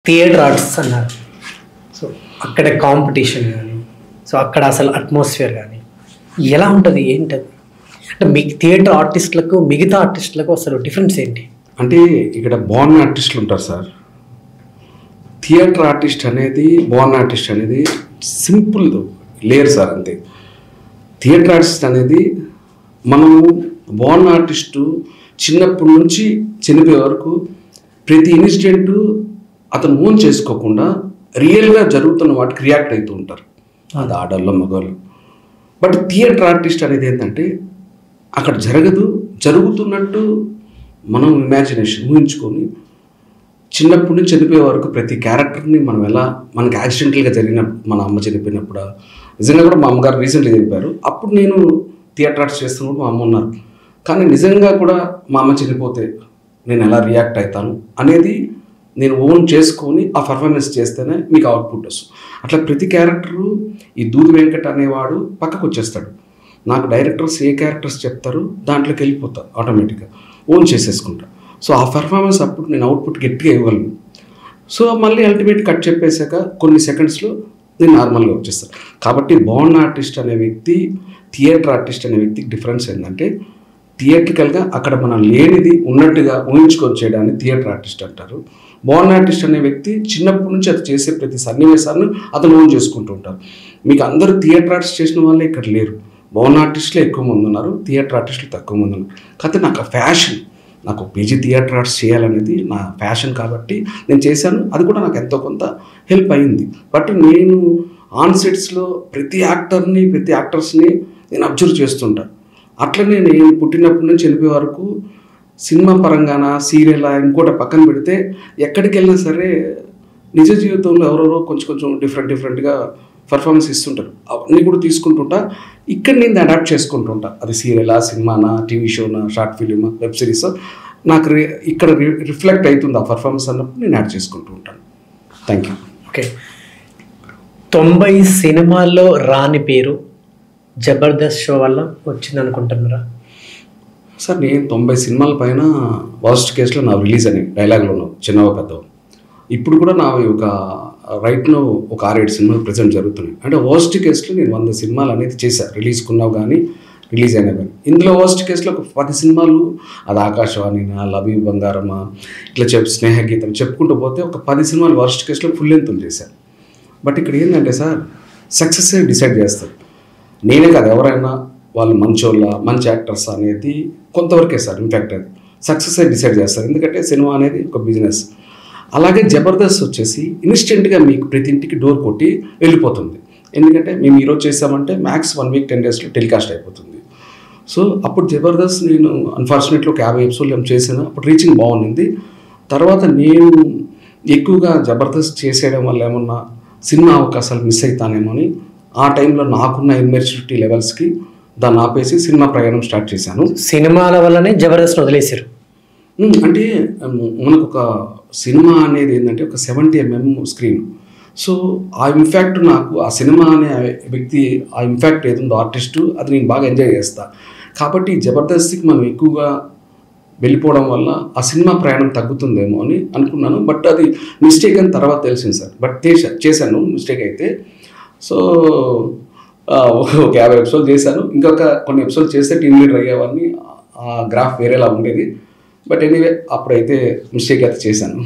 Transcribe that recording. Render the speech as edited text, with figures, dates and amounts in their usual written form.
Theatre arts అన్నారు. So అక్కడ competition కానీ, సో అక్కడ అసలు అట్మాస్ఫియర్ కానీ ఎలా ఉంటుంది, ఏంటది? అంటే మీకు థియేటర్ ఆర్టిస్టులకు మిగతా ఆర్టిస్టులకు అసలు డిఫరెన్స్ ఏంటి? అంటే ఇక్కడ బోర్న్ ఆర్టిస్టులు ఉంటారు సార్. థియేటర్ ఆర్టిస్ట్ అనేది, బోర్న్ ఆర్టిస్ట్ అనేది సింపుల్ లేయర్ సార్, అంతే. థియేటర్ ఆర్టిస్ట్ అనేది మనము బోర్న్ ఆర్టిస్టు చిన్నప్పటి నుంచి చనిపోయే వరకు ప్రతి ఇన్సిడెంటు అతను ఓన్ చేసుకోకుండా రియల్గా జరుగుతున్న వాటికి రియాక్ట్ అవుతూ ఉంటారు, అది ఆడవాళ్ళు మగవాళ్ళు. బట్ థియేటర్ ఆర్టిస్ట్ అనేది ఏంటంటే అక్కడ జరుగుతున్నట్టు మనం ఇమాజినేషన్ ఊహించుకొని చిన్నప్పటి నుంచి చనిపోయే వరకు ప్రతి క్యారెక్టర్ని మనం ఎలా, మనకి యాక్సిడెంటల్గా జరిగిన మన అమ్మ చనిపోయినప్పుడు, నిజంగా కూడా మా అమ్మగారు రీసెంట్గా చనిపోయారు. అప్పుడు నేను థియేటర్ ఆర్ట్స్ చేస్తున్నప్పుడు మా అమ్మ ఉన్నారు. కానీ నిజంగా కూడా మా అమ్మ చనిపోతే నేను ఎలా రియాక్ట్ అవుతాను అనేది నేను ఓన్ చేసుకొని ఆ పర్ఫార్మెన్స్ చేస్తేనే మీకు అవుట్పుట్ వస్తుంది. అట్లా ప్రతి క్యారెక్టరు ఈ దూది వెంకట్ అనేవాడు పక్కకు వచ్చేస్తాడు. నాకు డైరెక్టర్స్ ఏ క్యారెక్టర్స్ చెప్తారు దాంట్లోకి వెళ్ళిపోతారు, ఆటోమేటిక్గా ఓన్ చేసేసుకుంటా. సో ఆ పర్ఫార్మెన్స్ అప్పుడు నేను అవుట్పుట్ గట్టిగా ఇవ్వగలను. సో మళ్ళీ అల్టిమేట్ కట్ చెప్పేశాక కొన్ని సెకండ్స్లో నేను నార్మల్గా వచ్చేస్తాను. కాబట్టి బోర్న్ ఆర్టిస్ట్ అనే వ్యక్తి, థియేటర్ ఆర్టిస్ట్ అనే వ్యక్తికి డిఫరెన్స్ ఏంటంటే, థియేట్రికల్గా అక్కడ మనం లేనిది ఉన్నట్టుగా ఊహించుకొని చేయడాన్ని థియేటర్ ఆర్టిస్ట్ అంటారు. బోర్న్ ఆర్టిస్ట్ అనే వ్యక్తి చిన్నప్పటి నుంచి అది చేసే ప్రతి సన్నివేశాన్ని అతను ఓన్ చేసుకుంటూ ఉంటారు. మీకు అందరూ థియేటర్ ఆర్టిస్ట్ చేసిన వాళ్ళే ఇక్కడ లేరు. బోర్న్ ఆర్టిస్టులే ఎక్కువ మంది ఉన్నారు, థియేటర్ ఆర్టిస్టులు తక్కువ మంది ఉన్నారు. కాకపోతే నాకు ఫ్యాషన్, నాకు పీజీ థియేటర్ ఆర్ట్స్ చేయాలనేది నా ఫ్యాషన్ కాబట్టి నేను చేశాను. అది కూడా నాకు ఎంతో కొంత హెల్ప్ అయింది. బట్ నేను ఆన్ సెట్స్లో ప్రతి యాక్టర్ని, ప్రతి యాక్టర్స్ని నేను అబ్జర్వ్ చేస్తుంటాను. అట్లనే నేను పుట్టినప్పటి నుంచి వెళ్ళిపోయే వరకు సినిమా పరంగాన, సీరియలా, ఇంకోటి పక్కన పెడితే ఎక్కడికి వెళ్ళినా సరే నిజ జీవితంలో ఎవరెవరో కొంచెం డిఫరెంట్గా పర్ఫార్మెన్స్ ఇస్తుంటారు. అవన్నీ కూడా తీసుకుంటుంటా. ఇక్కడ నేను అడాప్ట్ చేసుకుంటుంటా. అది సీరియలా, సినిమానా, టీవీ షోనా, షార్ట్ ఫిలిమా, వెబ్ సిరీస్, నాకు ఇక్కడ రిఫ్లెక్ట్ అవుతుంది ఆ పర్ఫార్మెన్స్ అన్నప్పుడు నేను యాడ్ చేసుకుంటూ ఉంటాను. Thank you. ఓకే, 90 సినిమాల్లో రాని పేరు జబర్దస్త్ షో వల్ల వచ్చింది అనుకుంటున్నారా? సార్ నేను 90 సినిమాల పైన వర్స్ట్ కేసులో నా రిలీజ్ అని డైలాగ్లో ఉన్నావు, చిన్నవ పెద్దవ. ఇప్పుడు కూడా నావి ఒక రైట్లో ఒక 6-7 సినిమాలు ప్రజెంట్ జరుగుతున్నాయి. అంటే వర్స్ట్ కేసులో నేను 100 సినిమాలు అనేది చేశాను, రిలీజ్కున్నావు కానీ, రిలీజ్ అయినా కానీ. ఇందులో వర్స్ట్ కేసులో ఒక 10 సినిమాలు, అది ఆకాశవాణినా, లవ్ యూ బంగారమా, ఇట్లా స్నేహగీతం చెప్పుకుంటూ పోతే ఒక 10 సినిమాలు వర్స్ట్ కేసులో ఫుల్ లెంత్లు చేశాను. బట్ ఇక్కడ ఏంటంటే సార్, సక్సెస్ డిసైడ్ చేస్తారు. నేనే కాదు, ఎవరైనా వాళ్ళు మంచోళ్ళ, మంచి యాక్టర్స్ అనేది కొంతవరకే సార్. ఇన్ఫ్యాక్ట్ అది సక్సెస్ డిసైడ్ చేస్తారు. ఎందుకంటే సినిమా అనేది ఒక బిజినెస్. అలాగే జబర్దస్త్ వచ్చేసి ఇన్స్టెంట్గా మీకు ప్రతి ఇంటికి డోర్ కొట్టి వెళ్ళిపోతుంది. ఎందుకంటే మేము ఈరోజు చేసామంటే మ్యాక్స్ 1 వీక్ 10 డేస్లో టెలికాస్ట్ అయిపోతుంది. సో అప్పుడు జబర్దస్త్ నేను అన్ఫార్చునేట్లీ ఒక 50 ఎపిసోడ్లు ఏం చేశాను. అప్పుడు రీచింగ్ బాగుంది. తర్వాత నేను ఎక్కువగా జబర్దస్త్ చేసేయడం వల్ల ఏమన్నా సినిమా అవకాశాలు మిస్ అవుతానేమో అని ఆ టైంలో నాకున్న ఇమ్మెచ్యూరిటీ లెవెల్స్కి దాన్ని ఆపేసి సినిమా ప్రయాణం స్టార్ట్ చేశాను. సినిమాల వల్లనే జబర్దస్త్ వదిలేశారు. అంటే మనకు ఒక సినిమా అనేది ఏంటంటే ఒక 70 mm స్క్రీన్. సో ఆ ఇంపాక్ట్ నాకు, ఆ సినిమా అనే వ్యక్తి, ఆ ఇంపాక్ట్ ఏదుందో ఆర్టిస్టు, అది నేను బాగా ఎంజాయ్ చేస్తాను. కాబట్టి జబర్దస్త్కి మనం ఎక్కువగా వెళ్ళిపోవడం వల్ల ఆ సినిమా ప్రయాణం తగ్గుతుందేమో అని అనుకున్నాను. బట్ అది మిస్టేక్ అని తర్వాత తెలిసింది సార్. బట్ చేశాను మిస్టేక్ అయితే. సో ఒక 50 ఎపిసోడ్ చేశాను. ఇంకొక కొన్ని ఎపిసోడ్ చేస్తే టీమ్ లీడర్ అయ్యేవాడిని. ఆ గ్రాఫ్ వేరేలా ఉండేది. బట్ ఎనీవే అప్పుడైతే మిస్టేక్ అయితే చేశాను.